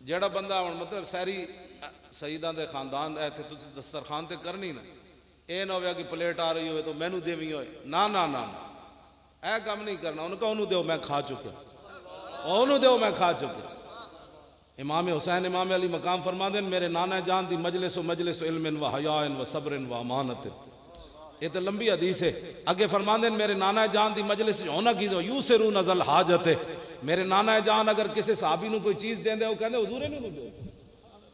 جیڑا بندہ ہوں مطلب ساری سیداں دے خاندان ایتھے تسی دسترخوان تے کرنی نا، اے نہ ہویا کہ پلیٹ آ رہی ہوئے تو مینوں دیویں ہوئے، نا نا نا اے کام نہیں کرنا، انہوں کہا انہوں دیو میں کھا چکا، انہوں دیو میں کھا چکا۔ امام حسین امام علی مقام فرما دیں میرے نانا جان دی مجلس علم و حیاء و صبر و امانت، یہ تو لمبی حدیث ہے۔ اگے فرما دیں میرے نانا جان دی مجلس ہونا کی دو یوسرون ذل حاجت ہے، میرے نانا جان اگر کسی صحابی نو کوئی چیز دیں دے وہ کہندے حضور انہوں دو،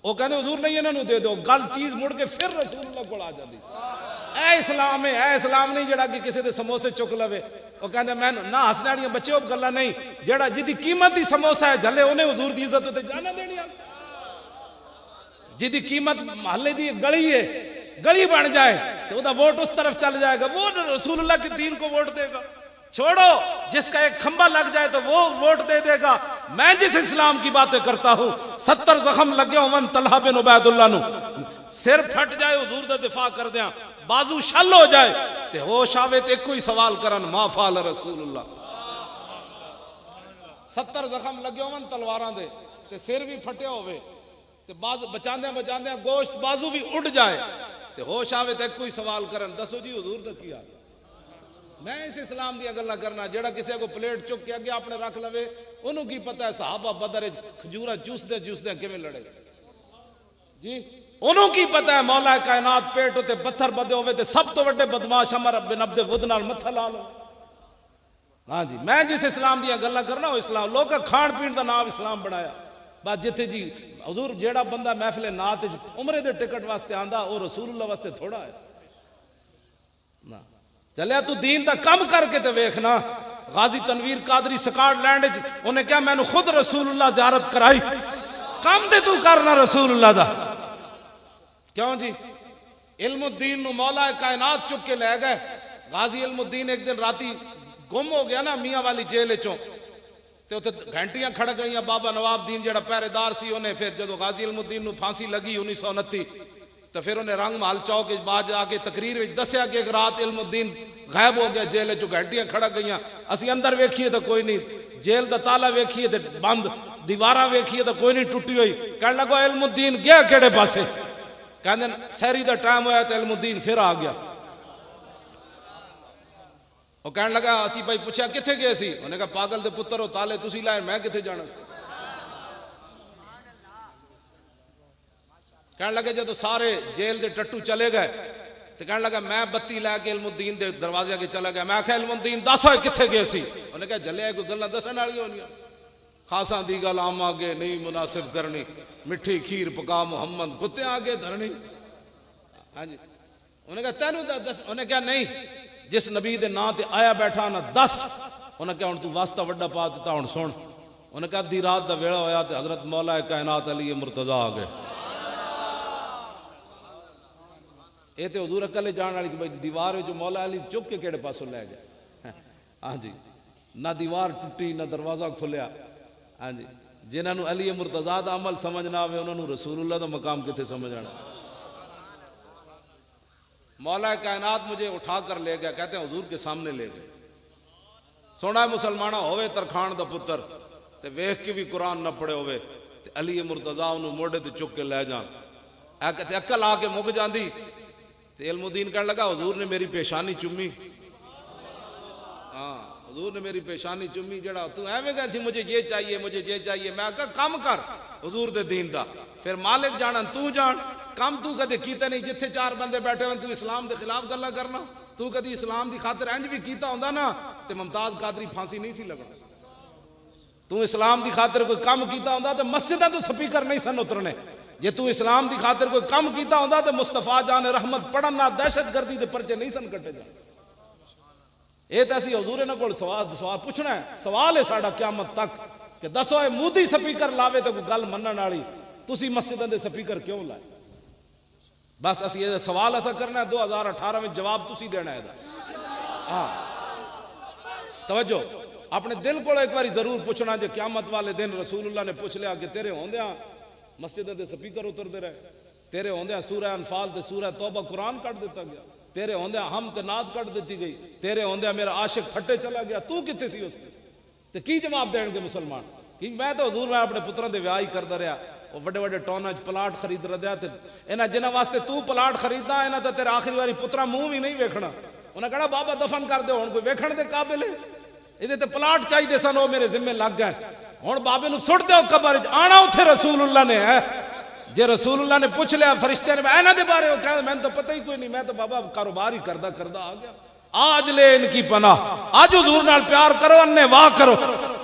وہ کہندے حضور نہیں انہوں دے دو، گل چیز مڑ کے پھر رسول اللہ کو آ جاتی۔ اے اسلام ہے، اے اسلام نہیں جڑا کہ کسی دے سموسے چک لوے، وہ کہندے میں نہ ہسنے والیاں بچے وہ گلاں نہیں، جڑا جدی قیمت ہی سموسہ ہے جھلے انہیں حضور دی عزت تے جانا دینی آ، جدی قیمت محلے دی گلی ہے، گلی بن جائے تو وہ دا ووٹ اس طرف چل جائے گا، وہ رسول اللہ کے دین کو ووٹ دے گا۔ چھوڑو جس کا ایک کھمبا لگ جائے تو وہ ووٹ دے دے گا۔ میں جس اسلام کی باتیں کرتا ہوں 70 زخم لگے ہوں طلحہ بن عبید اللہ نو، سر پھٹ جائے حضور دا دفاع کر دیاں، بازو شل ہو جائے تے ہوش آوے تے کوئی سوال کرن ما فعل رسول اللہ۔ 70 زخم لگے ہوں تلواراں دے تے سر بھی پھٹے ہوئے تے بچاندیاں گوشت بازو بھی اڑ جائے تے ہوش آوے تے کوئی سوال کرن دسو جی حضور دا کیا۔ میں اس اسلام دی گلاں کرنا جڑا کسی کو پلیٹ چک کے اگے اپنے رکھ لوے، انہوں کی پتہ ہے صحابہ بدر کھجورا چوسدے کیویں لڑے جی، انہوں کی پتہ ہے مولا کائنات پیٹ ہوتے پتھر بدے ہوئے تے سب تو وڈے بدماش عمر بن عبد ود نال متھا لا لو۔ ہاں جی میں جس اسلام دی گلاں کرنا وہ اسلام لوگ کھان پین دا نام اسلام بنایا، بس جتھے جی حضور جیڑا بندہ محفل نعت عمرے دے ٹکٹ واسطے آندا وہ رسول اللہ واسطے تھوڑا ہے نا۔ چلیا تو دین دا کم کر کے تے ویکھنا۔ غازی تنویر قادری سکاٹ لینڈ انہیں کہا میں نے خود رسول اللہ زیارت کرائی، کم تے تو کرنا رسول اللہ دا کیوں جی؟ علم الدین نو مولا کائنات چک کے لے گئے۔ غازی علم الدین ایک دن راتی گم ہو گیا نا میاں والی جیل چوں تے اوتھے گھنٹیاں کھڑ گئیاں، بابا نواب دین جڑا پہرے دار سی انہیں پھر جدو غازی علم الدین نو پھانسی لگی 1929 تو پھر انہیں رنگ محل چوک بعد آ کے تقریر وچ دسیا کہ ایک رات علم الدین غائب ہو گیا جیل چوں، گھنٹیاں کھڑ گئیاں، اسی اندر ویکھیے تو کوئی نہیں، جیل دا تالا ویکھیے تو بند، دیواراں ویکھیے تو کوئی نہیں ٹوٹی ہوئی۔ کہنے لگا علم الدین گیا کیڑے پاسے؟ کہندے سحری دا ٹائم ہویا تو علم الدین پھر آ گیا۔ وہ کہنے لگا اسی بھائی پوچھا کتھے گئے سی؟ انہوں نے کہا پاگل دے پتر ہو تالے تسی لائے میں کتھے جانا سی؟ کہنے لگے جدو سارے جیل دے ٹٹو چلے گئے تو کہنے لگا میں بتی لے کے علم الدین دے دروازے کے چلا گیا، میں کہا علم الدین دس ہوئے کتھے گئے سی؟ انہوں نے کہا جلے کوئی گلاں دسن والی ہونی خاصاں دی گل عام آگے نہیں مناسب کرنی، مٹھی کھیر پکا محمد کتے آگے دھرنی۔ ہاں جی انہوں نے کہا تینوں دس، انہوں نے کہا نہیں جس نبی دے نا تے آیا بیٹھا نا دس۔ انہوں نے کہا ہن تو واسطہ وڈا پا دیتا ہن سن۔ انہوں نے کہا دی رات دا ویڑا ہویا تے حضرت مولا کائنات علی مرتضی آ گئے۔ اے تے حضور اکلے جان والی کہ بھائی دیوار جو مولا علی چک کے کیڑے پاسوں لے گئے۔ ہاں جی نہ دیوار ٹوٹی نہ دروازہ کھلیا۔ ہاں جی جنہاں نو علی مرتضی دا عمل سمجھ نہ آوے انہاں نو رسول اللہ دا مقام کتے سمجھ آنا۔ مولا کائنات مجھے اٹھا کر لے گیا، کہتے ہیں حضور کے سامنے لے گئے۔ سونا مسلمانہ ہوئے ترکھان دا پتر تے ویکھ کے بھی قرآن نہ پڑھے ہوئے تے علی مرتضی انہوں موڑے تے چک کے لے جان، اے کہتے عقل آ کے مک جاندی تے علم الدین کہنے لگا حضور نے میری پیشانی چمی۔ ہاں حضور نے میری پیشانی چمی، جڑا تو ایویں کہا تھی مجھے یہ چاہیے مجھے یہ چاہیے، میں کہا کم کر حضور دے دین دا، پھر مالک جانا تو جان، کم تو کدے کیتا نہیں، جتھے چار بندے بیٹھے ہوئے تو اسلام دے خلاف گلا کرنا، تو کدی اسلام دی خاطر انج بھی کیتا ہوندا نا تے ممتاز قادری پھانسی نہیں سی لگنا۔ تو اسلام دی خاطر کوئی کم کیتا ہوندا تے مسجداں تو سپیکر نہیں سن اترنے، جے تو اسلام دی خاطر کوئی کم کیتا ہوندا تے مصطفیٰ جان رحمت پڑھنا دہشت گردی دے پرچے نہیں سن کٹے جاندے۔ اے تے اسی حضور نے کول سوال پوچھنا ہے، سوال ہے ساڈا قیامت تک کہ دسو اے مودی سپیکر لاوے تے کوئی گل منن والی، تسی مسجداں دے سپیکر کیوں لائے؟ بس اسی یہ سوال ایسا کرنا ہے 2018 میں جواب تسی دینا ہے۔ ہاں توجہ اپنے دل کو ایک باری ضرور پوچھنا، جو قیامت والے دن رسول اللہ نے پوچھ لیا کہ تیرے ہوندیاں مسجدیں دے سپیکر اتر دے رہے، تیرے ہوندیاں سورہ انفال تے سورہ توبہ قرآن کٹ دیتا گیا، تیرے ہوندیاں ہم تے نعت کٹ دیتی گئی، تیرے ہوندیاں میرا عاشق پھٹے چلا گیا، تو کتے سی اس کے تے کی جواب دیں گے مسلمان؟ کہ میں تو حضور میں اپنے پتروں دے ویاہ ہی کردا رہا، وہ بڑے بڑے ٹونا پلاٹ خرید رہا تے انہاں جنہاں واسطے تو پلاٹ خریدنا انہاں تے تیرا آخری واری پترا منہ بھی نہیں ویکھنا انہاں کہنا بابا دفن کر دے ہن کوئی ویکھن دے قابل ہے یہ تے پلاٹ چاہیے سن وہ میرے ذمہ لگ گئے ہن بابے نو سٹ دیو قبر وچ آنا اوتھے رسول اللہ نے ہے جے رسول اللہ نے پوچھ لیا فرشتے نے انہاں دے بارے وہ کہا میں تو پتہ ہی کوئی نہیں میں تو بابا کاروبار ہی کردا آ گیا آج لے ان کی پناہ آج حضور نال پیار کرو انے واہ کرو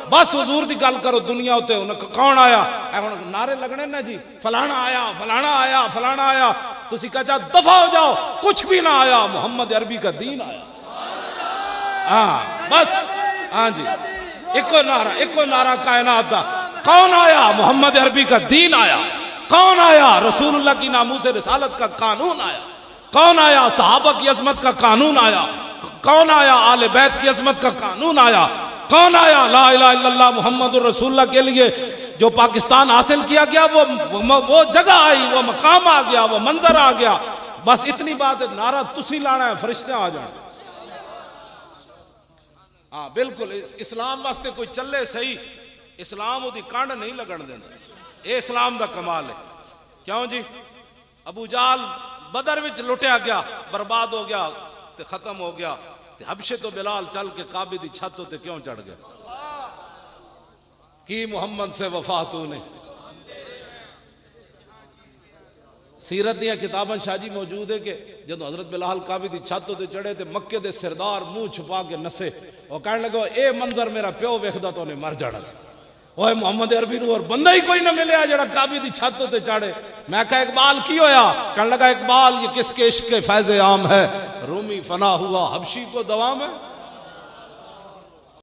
بس حضور دی گل کرو دنیا ہوتے کون آیا نعرے لگنے نا جی فلانا آیا فلانا آیا فلانا آیا تسی کہا چاہ دفع ہو جاؤ کچھ بھی نہ آیا محمد عربی کا دین آیا ہاں بس ہاں جی ایک نعرہ کائنات دا کون آیا محمد عربی کا دین آیا کون آیا رسول اللہ کی ناموس رسالت کا قانون آیا کون آیا صحابہ کی عظمت کا قانون آیا کون آیا آل بیت کی عظمت کا قانون آیا کون آیا لا الہ الا اللہ محمد الرسول اللہ کے لیے جو پاکستان حاصل کیا گیا وہ جگہ آئی وہ مقام آ گیا وہ منظر آ گیا بس اتنی بات ہے نعرہ تسی لانا ہے فرشتے آ جائیں ہاں بالکل اسلام واسطے کوئی چلے صحیح اسلام دی کانڈ نہیں لگن دینا اے اسلام دا کمال ہے کیوں جی ابو جال بدر وچ لٹیا گیا برباد ہو گیا تے ختم ہو گیا تے حبشے تو بلال چل کے کعبے دی چھت تے کیوں چڑھ گیا کی محمد سے وفا تو نے سیرت دیا کتاباں شاہ جی موجود ہے کہ جب حضرت بلال کعبے دی چھت تے چڑھے تے مکے دے سردار منہ چھپا کے نسے اور کہنے لگا اے منظر میرا پیو ویکھدا تو نے مر جانا سی اوے محمد عربی نو اور بندہ ہی کوئی نہ ملیا جڑا کعبے دی چھت تے چڑھے میں کہا اقبال کی ہویا کہنے لگا اقبال یہ کس کے عشق کے فیض عام ہے رومی فنا ہوا حبشی کو دوام ہے